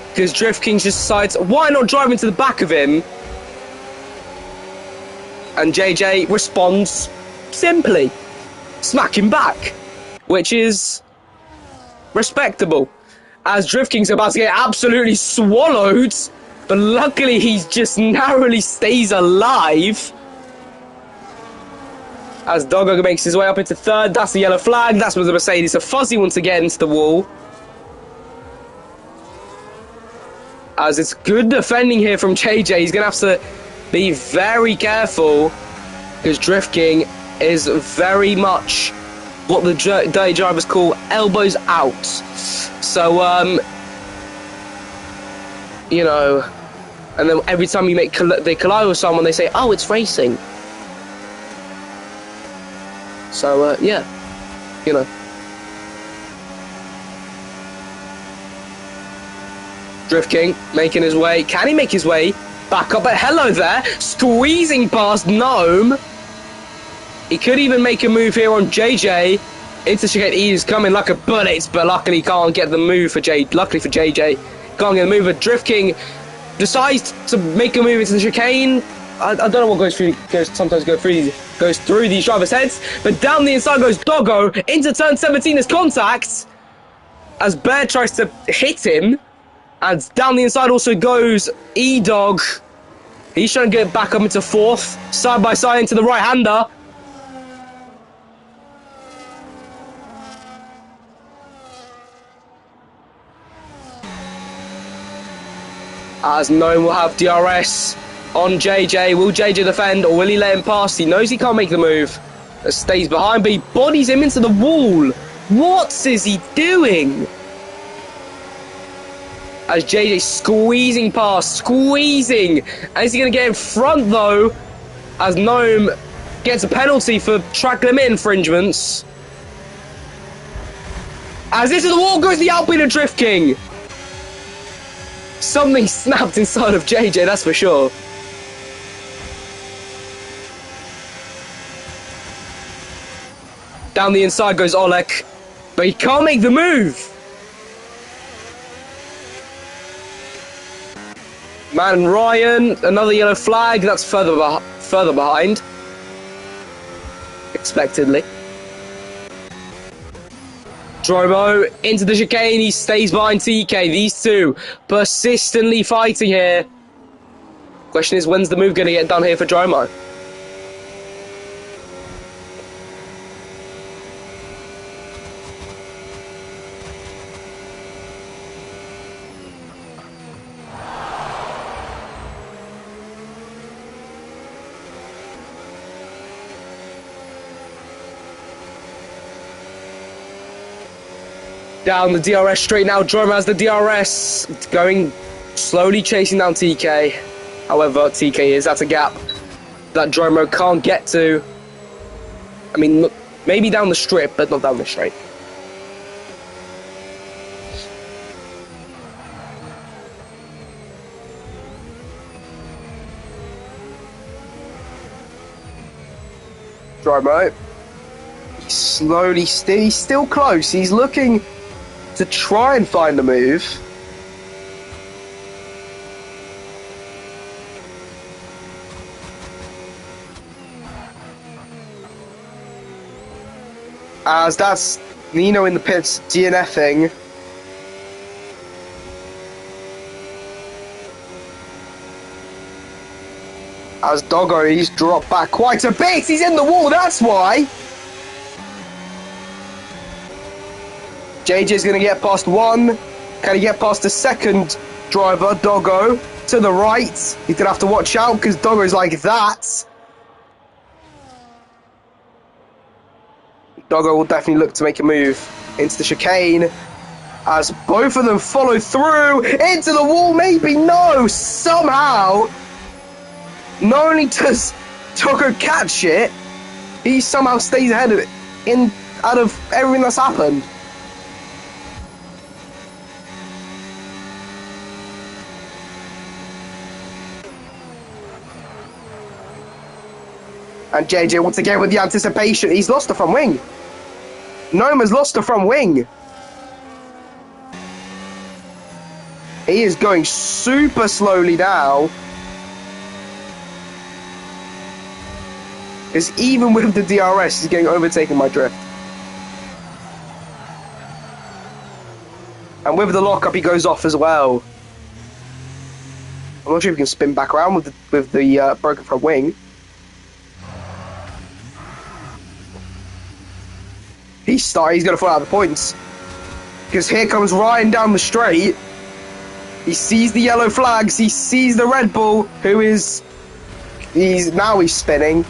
Because Drift King just decides, why not drive into the back of him? And JJ responds simply, smack him back, which is respectable. As Drift King's about to get absolutely swallowed, but luckily he just narrowly stays alive. As Doggo makes his way up into third, that's the yellow flag, that's with the Mercedes, a fuzzy once again into the wall. As it's good defending here from JJ, he's going to have to be very careful because Drift King is very much what the day drivers call elbows out. So, you know, and then every time you they collide with someone, they say, oh, it's racing. So, yeah, you know. Drift King making his way. Can he make his way back up? But hello there. Squeezing past Gnome. He could even make a move here on JJ. Into chicane. He's coming like a bullet, but luckily can't get the move for Luckily for JJ. Can't get the move. But Drift King decides to make a move into the chicane. I don't know what goes through these drivers' heads, but down the inside goes Doggo into turn 17 as contact as Bear tries to hit him, and down the inside also goes E-Dog. He's trying to get back up into fourth, side by side into the right-hander. As Gnome will have DRS on JJ. Will JJ defend or will he let him pass? He knows he can't make the move. Stays behind, but he bodies him into the wall. What is he doing? As JJ squeezing past, squeezing. And is he going to get in front though? As Gnome gets a penalty for track limit infringements. As into the wall goes the Alpine and Drift King. Something snapped inside of JJ, that's for sure. Down the inside goes Oleg, but he can't make the move. Man Ryan, another yellow flag, that's further behind. Expectedly. Dromo into the chicane, he stays behind TK. These two persistently fighting here. Question is, when's the move going to get done here for Dromo? Down the DRS straight now. Dromo has the DRS. Going slowly chasing down TK. However, TK is at a gap that Dromo can't get to. I mean, maybe down the strip, but not down the straight. Dromo. He's still close. He's looking to try and find a move. As that's Nino in the pits DNFing. As Doggo, he's dropped back quite a bit. He's in the wall, that's why. JJ's going to get past one. Can he get past the second driver, Doggo, to the right? He's going to have to watch out because Doggo's like that. Doggo will definitely look to make a move into the chicane as both of them follow through into the wall. Maybe no. Somehow, not only does Doggo catch it, he somehow stays ahead of it out of everything that's happened. And JJ once again with the anticipation. He's lost the front wing. Gnome has lost the front wing. He is going super slowly now. Because even with the DRS, he's getting overtaken by Drift. And with the lockup, he goes off as well. I'm not sure if he can spin back around with the broken front wing. He's going to fall out of the points. Because here comes Ryan down the straight. He sees the yellow flags. He sees the Red Bull, who is... Now he's spinning.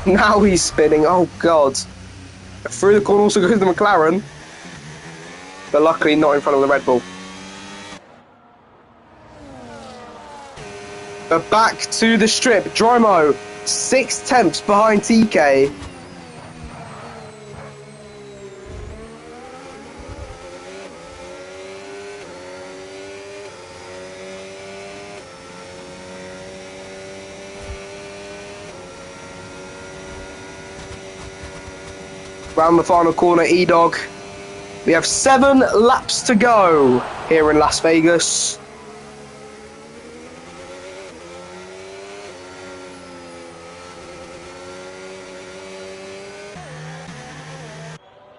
Now he's spinning. Oh, God. Through the corner also goes the McLaren. But luckily not in front of the Red Bull. But back to the strip. Dromo, 6/10 behind TK. Round the final corner, E-Dog. We have 7 laps to go here in Las Vegas.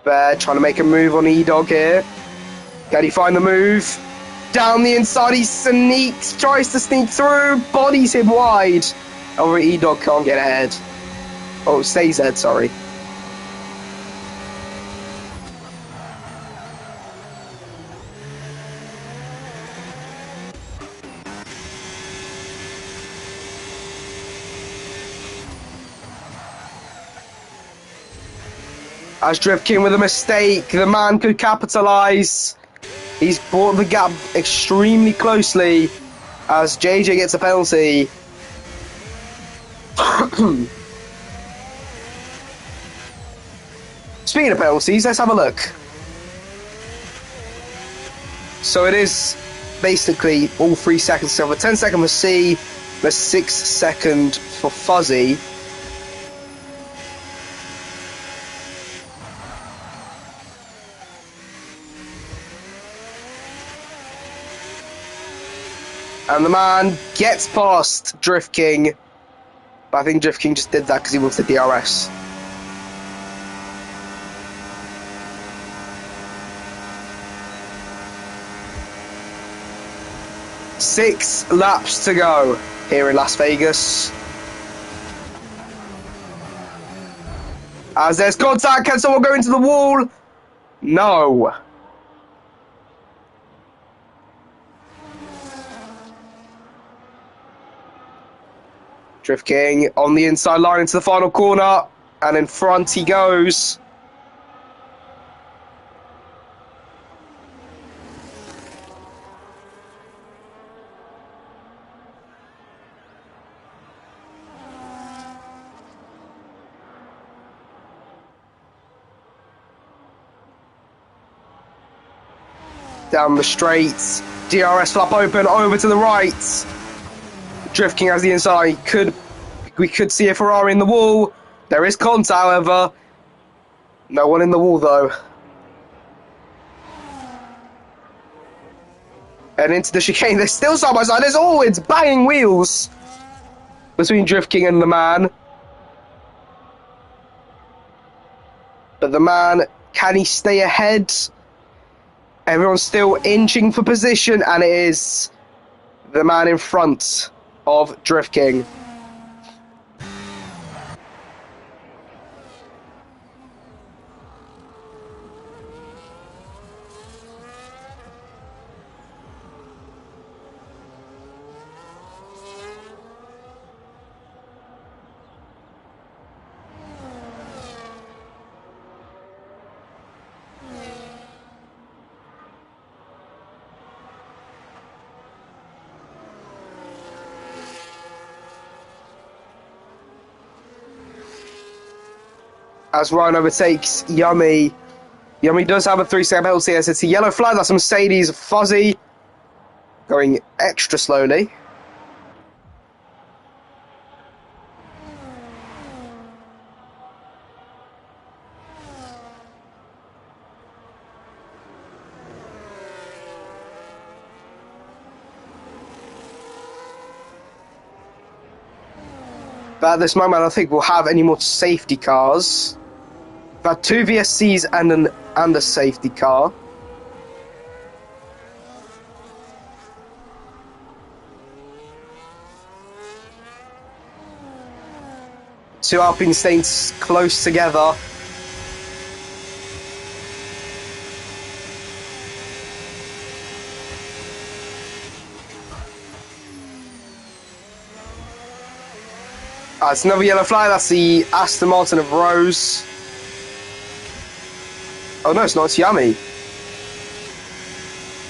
Bear trying to make a move on E-Dog here. Can he find the move? Down the inside, he sneaks, tries to sneak through, bodies him wide. Over E-Dog can't get ahead. Oh, stays ahead, sorry. As Drift King with a mistake, the man could capitalise. He's brought the gap extremely closely as JJ gets a penalty. Speaking of penalties, let's have a look. So it is basically all 3 seconds. So the 10 second for C, the 6 second for Fuzzy. And the man gets past Drift King. But I think Drift King just did that because he wants the DRS. Six laps to go here in Las Vegas. As there's contact, can someone go into the wall? No. Drift King on the inside line into the final corner, and in front he goes. Down the straight, DRS flap open, over to the right. Drift King has the inside. We could see a Ferrari in the wall. There is contact, however. No one in the wall, though. And into the chicane. They're still side by side. There's always banging wheels between Drift King and the man. But the man, can he stay ahead? Everyone's still inching for position, and it is the man in front of Drift King. As Ryan overtakes Yummy. Yummy does have a 3-second penalty as it's a yellow flag. That's a Mercedes Fuzzy going extra slowly. But at this moment, I don't think we'll have any more safety cars. We've had 2 VSCs and a safety car. Two Alpine Saints close together. It's another yellow flag. That's the Aston Martin of Rose. Oh no, it's not. It's Yummy. I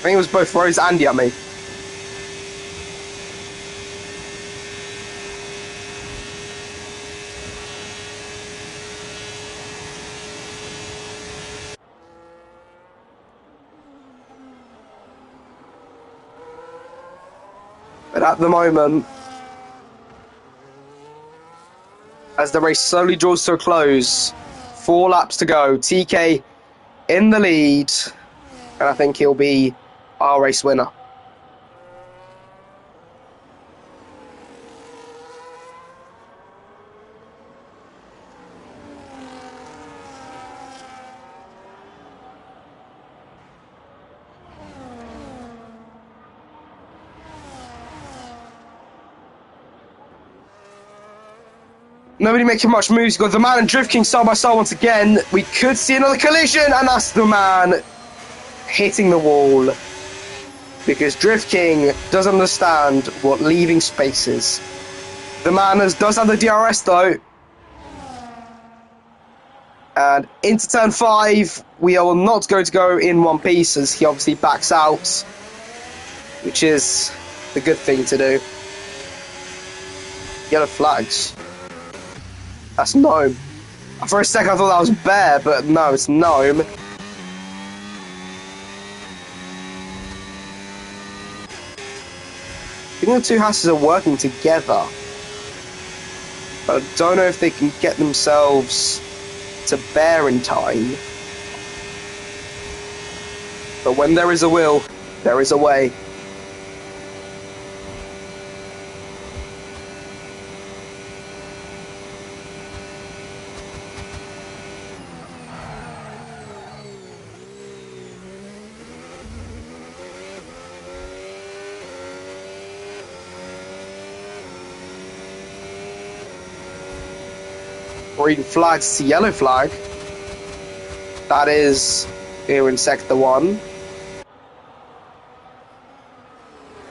think it was both Rose and Yummy. But at the moment, as the race slowly draws to a close, 4 laps to go, TK in the lead, and I think he'll be our race winner. Nobody making much moves. You've got the man and Drift King side by side once again. We could see another collision, and that's the man hitting the wall. Because Drift King doesn't understand what leaving space is. The man does have the DRS though. And into turn 5, we are not going to go in one piece as he obviously backs out, which is the good thing to do. Yellow flags. That's Gnome. For a second I thought that was Bear, but no, it's Gnome. I think the two houses are working together. But I don't know if they can get themselves to Bear in time. But when there is a will, there is a way. Green flag to yellow flag. That is here in sector 1.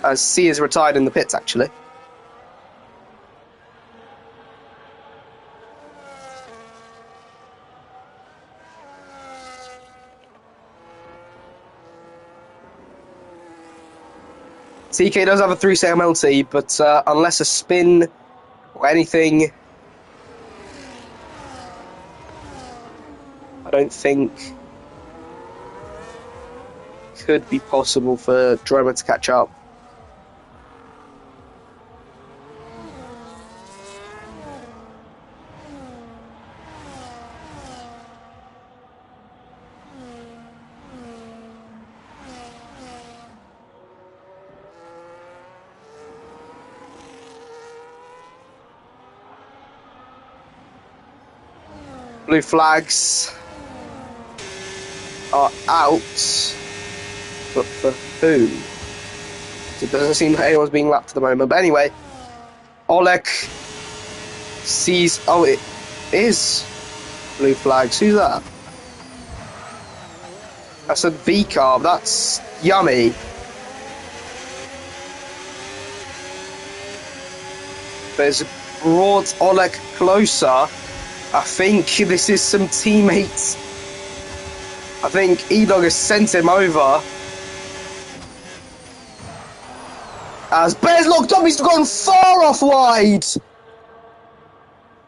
As C is retired in the pits, actually. TK does have a 3-set MLT, but unless a spin or anything, I don't think could be possible for Droma to catch up. Blue flags are out, but for who? It doesn't seem like anyone's being lapped at the moment. But anyway, Oleg sees. Oh, it is blue flags. Who's that? That's a V carb. That's yummy. But it's brought Oleg closer. I think this is some teammates. I think E-Dog has sent him over. As Bear's locked up, he's gone far off wide.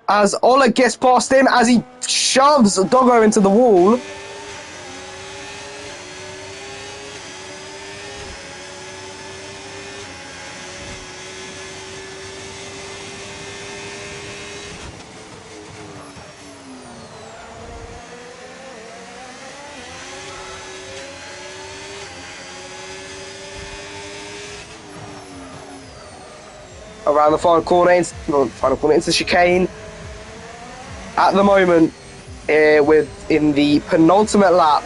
As Oleg gets past him, as he shoves Doggo into the wall. Around the final corner, into the chicane. At the moment, in the penultimate lap,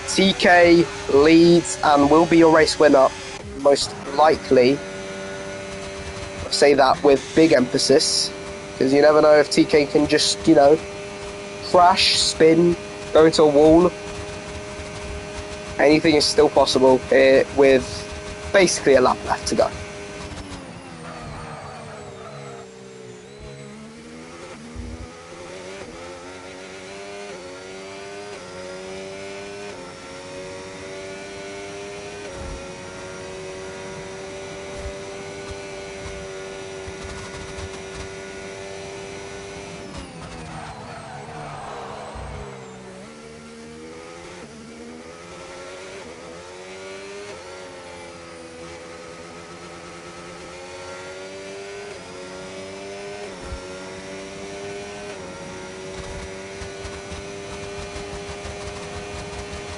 TK leads and will be your race winner, most likely. I say that with big emphasis, because you never know if TK can just, you know, crash, spin, go into a wall. Anything is still possible with basically a lap left to go.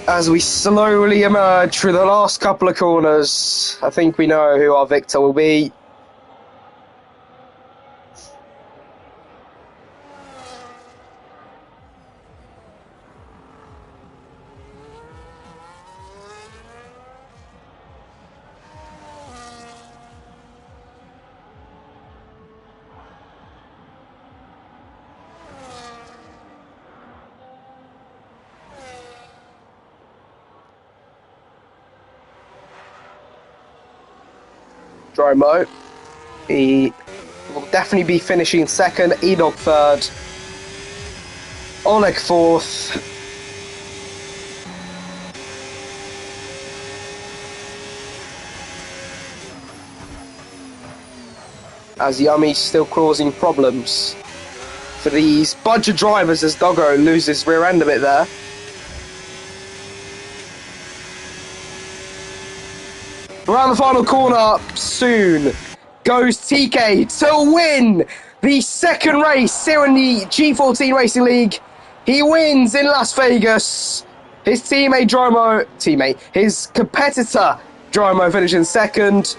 As we slowly emerge through the last couple of corners, I think we know who our victor will be. Dromo. He will definitely be finishing second. Edog third. Oleg fourth. As Yummy's still causing problems for these bunch of drivers as Doggo loses rear end a bit there. Around the final corner soon goes TK to win the second race here in the G14 Racing League. He wins in Las Vegas. His his competitor Dromo finishing second.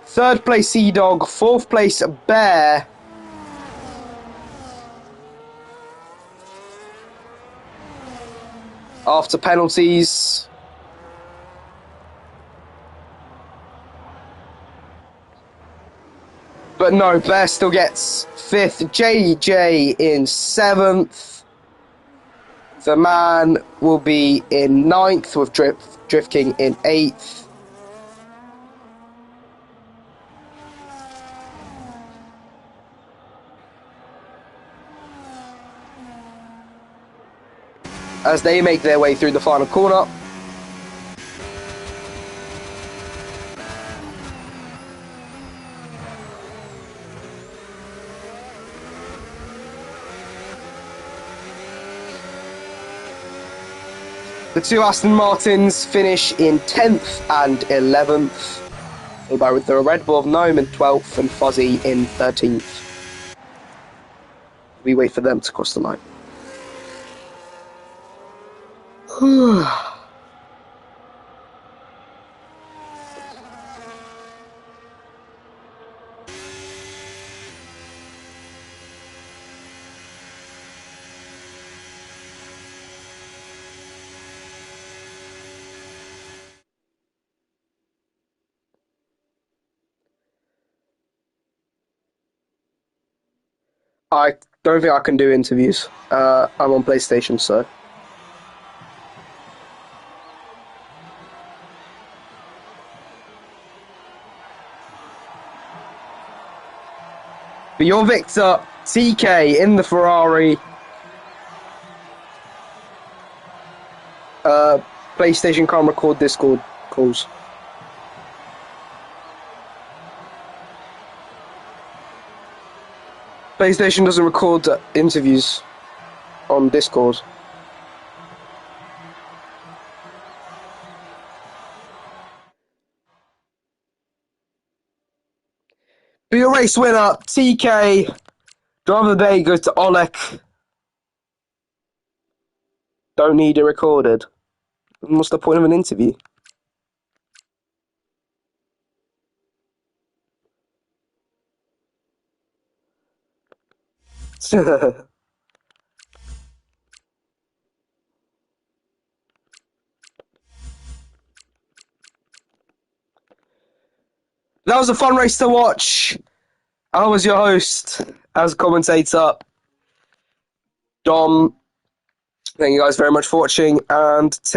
Third place Sea Dog, fourth place Bear. After penalties. But no, Bear still gets fifth. JJ in seventh. The man will be in ninth with Drift King in eighth. As they make their way through the final corner. The two Aston Martins finish in 10th and 11th, followed with the Red Bull of Gnome in 12th and Fuzzy in 13th. We wait for them to cross the line. I don't think I can do interviews. I'm on PlayStation, so. But you're Victor, TK in the Ferrari. PlayStation can't record Discord calls. PlayStation doesn't record interviews on Discord. But your race winner, TK. Driver of the day goes to Oleg. Don't need it recorded. What's the point of an interview? That was a fun race to watch. I was your host, as commentator, Dom. Thank you guys very much for watching, and till